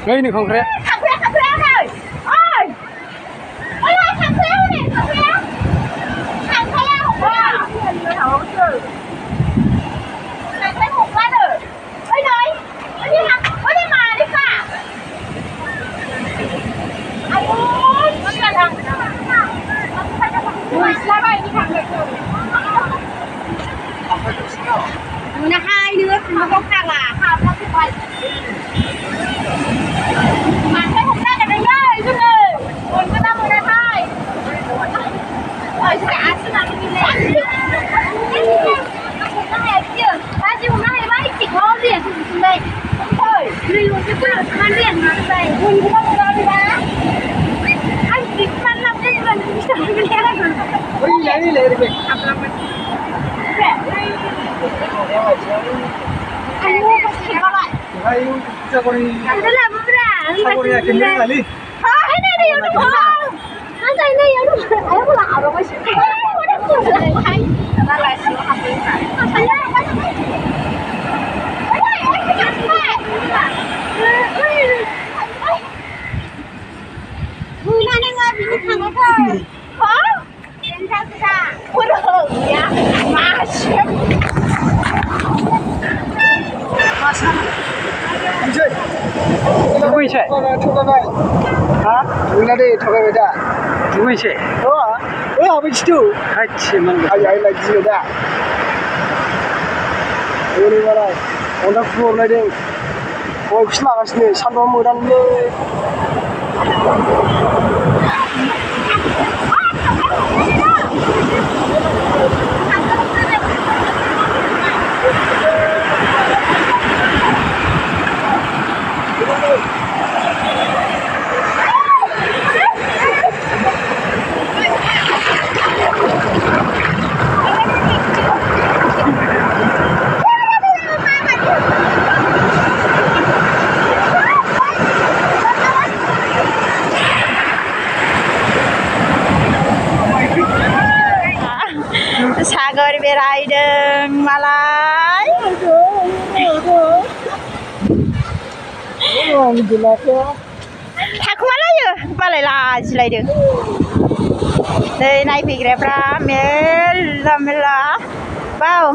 Đây này không rẽ. Thằng rẽ rồi. Ôi. Ôi ơi, thằng rẽ này, thằng rẽ. Thằng rẽ không rẽ. Thằng rẽ một phát rồi. Ôi này. Ôi đi thằng. Ôi đi mà đi cả. Ôi. Ôi là thằng. Ôi, ra đây đi thằng này rồi. Là hai đứa nó không khác là học nó thì vậy. Mà cái hôm nay là đây ơi, chứ này. Còn cái năm rồi đây thôi. Ở cả chứ nào mình lên. Nó hẹp chưa? Ba chị hôm nay ba chỉ có liền xuống đây. Thôi, đi luôn chứ cứ ăn liền mà đây. Mình cũng không có đi ba. Anh tính ăn làm cái lần đi chơi cái này rồi. Ôi lấy đi lấy đi. Ăn làm mình. Anh mua cái gì các bạn? Hay cho con đi. Anh đã làm cái gì? Sao con đi kiếm nước lại đi. Cái này đi đúng không? Anh đây này đúng không? Anh có làm rồi mới xíu. Nó lại xíu học đi phải. Anh ơi, người này đang bị thằng nó thôi. Hả? Đến sao sao? Ôi trời ơi, mà xếp. Đi chơi. Chú quay chạy. Hả? Chúng ta đi thằng cái đó. Chú quay chạy. Ở bên chú. Hay chỉ mình. Ai là gì đó. Ini mana? Onda floor này đi. Ôi sao cái này sao nó mưa đang lên. Sagar berideng malai. Thạc malai ya, balai la silai được. Đây này bị grab ra mela bao.